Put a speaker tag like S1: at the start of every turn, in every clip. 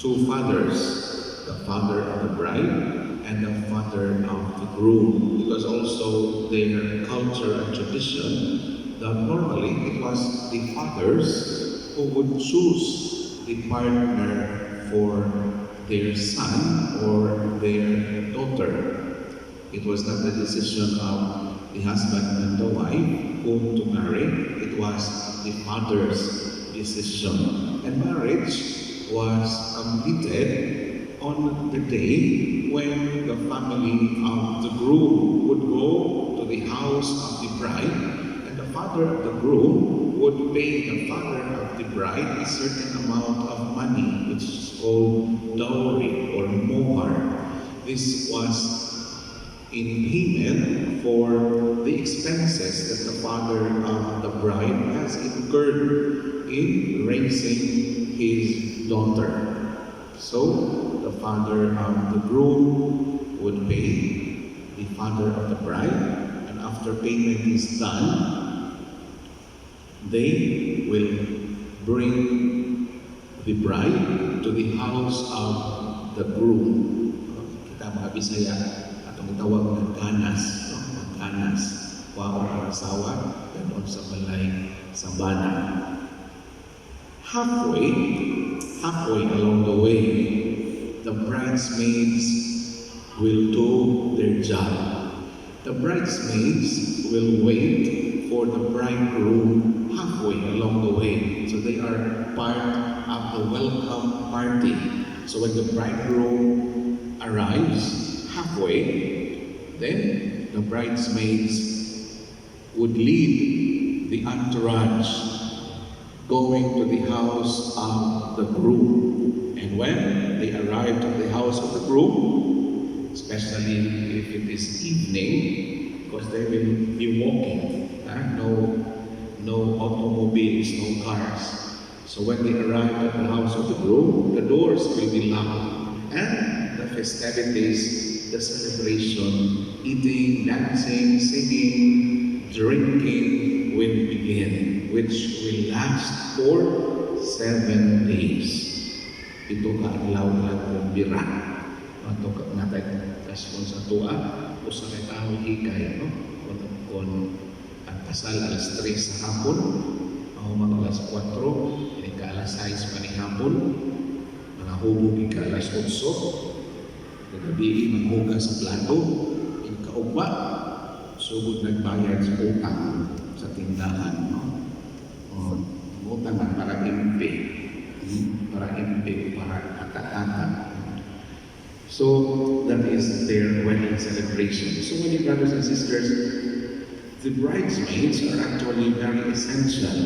S1: two fathers, the father of the bride and the father of the groom, because also their culture and tradition that normally it was the fathers who would choose the partner for their son or their daughter. It was not the decision of the husband and the wife whom to marry, it was the father's decision. And marriage was completed on the day when the family of the groom would go to the house of the bride, and the father of the groom would pay the father of the bride a certain amount of money, which is called dowry or mohar. This was in payment for the expenses that the father of the bride has incurred in raising his daughter. So the father of the groom would pay the father of the bride, and after payment is done, they will bring the bride to the house of the groom. Kita mga Bisaya, atong itawag ng kanas, no? Ang kanas, wao ang asawa, ganon sa balay, sa bana. Halfway along the way, the bridesmaids will do their job. The bridesmaids will wait for the bridegroom halfway along the way. So they are part of the welcome party. So when the bridegroom arrives halfway, then the bridesmaids would lead the entourage going to the house of the groom. And when they arrived at the house of the groom, especially if it is evening, because they will be walking, no automobiles, no cars. So when they arrive at the house of the groom, the doors will be locked, and the festivities, the celebration, eating, dancing, singing, drinking will begin, which will last for 7 days. Ito ka adlaw lang bira. Ato ka natay kason sa tuwa o sa tao hikay, no? Kung ang kasal alas 3 sa hapon, o mga alas 4, ini ka alas 6 pa ni hapon, mga hubog ka alas 8, nagabi maghuga sa plato, in kaugma, sugod nagbayad sa utang sa tindahan, no? Utang para MP, para kata-kata. So that is their wedding celebration. So many brothers and sisters, the bridesmaids are actually very essential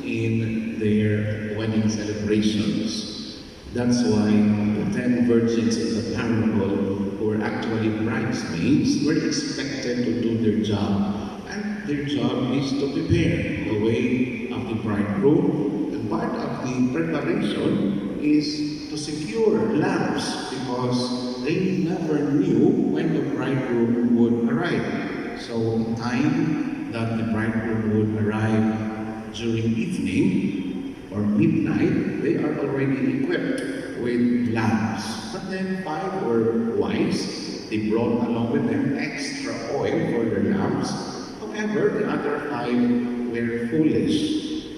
S1: in their wedding celebrations. That's why the 10 virgins in the parable who were actually bridesmaids were expected to do their job. And their job is to prepare the way of the bridegroom. And part of the preparation is to secure lamps, because they never knew when the bridegroom would arrive. So the time that the bridegroom would arrive during evening or midnight, they are already equipped with lamps. But then 5 were wise. They brought along with them extra oil for their lamps. However, the other 5 were foolish.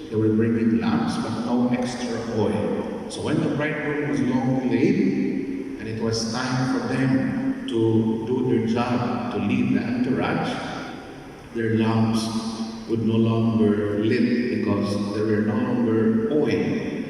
S1: They were bringing lamps but no extra oil. So when the bridegroom was long delayed, and it was time for them to do their job, to lead the entourage, their lamps would no longer lit because there were no longer oil.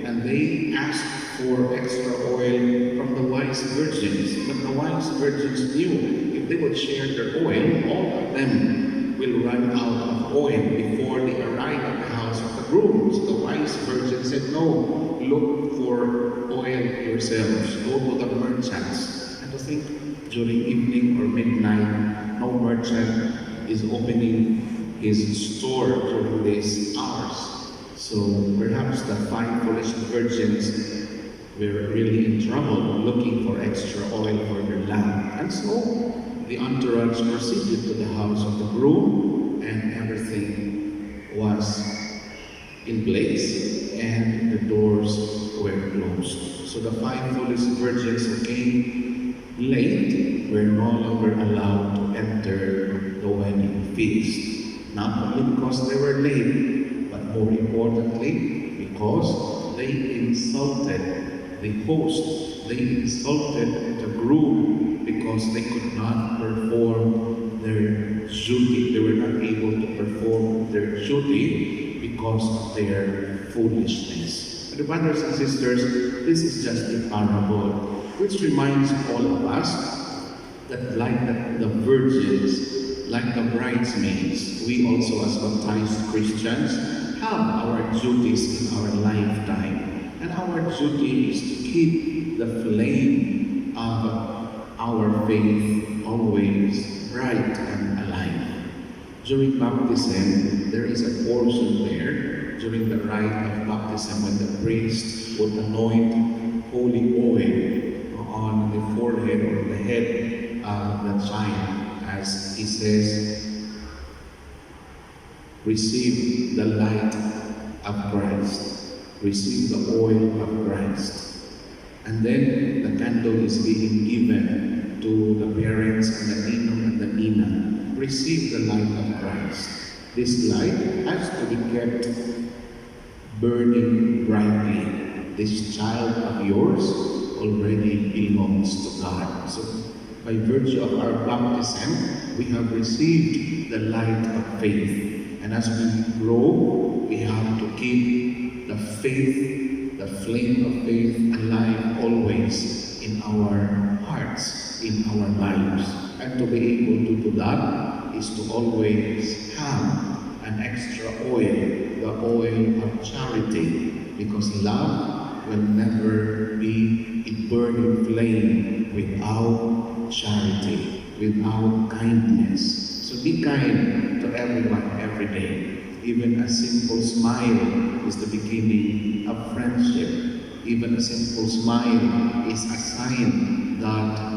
S1: And they asked for extra oil from the wise virgins. But the wise virgins knew if they would share their oil, all of them will run out of oil before they arrive at the house of the groom. So the wise virgin said, no, look for oil yourselves. Go to the merchants. And to think, during evening or midnight, no merchant is opening his store during these hours. So perhaps the 5 foolish virgins were really in trouble looking for extra oil for their lamp. And so the entourage proceeded to the house of the groom, and everything was in place, and the doors were closed. So the five foolish virgins who came late were no longer allowed to enter the wedding feast. Not only because they were late, but more importantly, because they insulted the host. They insulted the groom because they could not perform their duty. They were not able to perform their duty because of their foolishness. And brothers and sisters, this is just a parable which reminds all of us that like the virgins, like the bridesmaids, we also as baptized Christians have our duties in our lifetime. And our duty is to keep the flame of our faith always bright and alive. During baptism, there is a portion there during the rite of baptism when the priest would anoint holy oil on the forehead or the head of the child, as he says, receive the light of Christ, receive the oil of Christ. And then the candle is being given to the parents and the ninong and the nina. Receive the light of Christ. This light has to be kept burning brightly. This child of yours already belongs to God. So by virtue of our baptism, we have received the light of faith. And as we grow, we have to keep the faith, the flame of faith alive always in our hearts, in our lives. And to be able to do that is to always have an extra oil, the oil of charity, because love will never be a burning flame without charity, without kindness. So be kind to everyone every day. Even a simple smile is the beginning of friendship. Even a simple smile is a sign that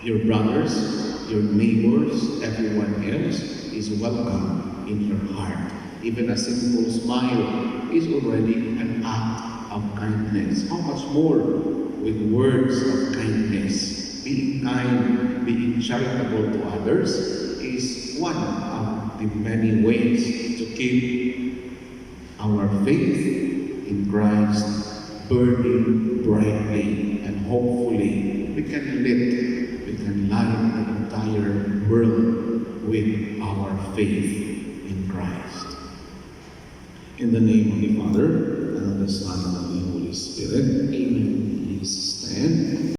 S1: your brothers, your neighbors, everyone else is welcome in your heart. Even a simple smile is already an act of kindness. How much more with words of kindness? Being kind, being charitable to others is one of the many ways to keep our faith in Christ burning brightly, and hopefully we can light the entire world with our faith in Christ. In the name of the Father, and of the Son, and of the Holy Spirit, amen. Please stand.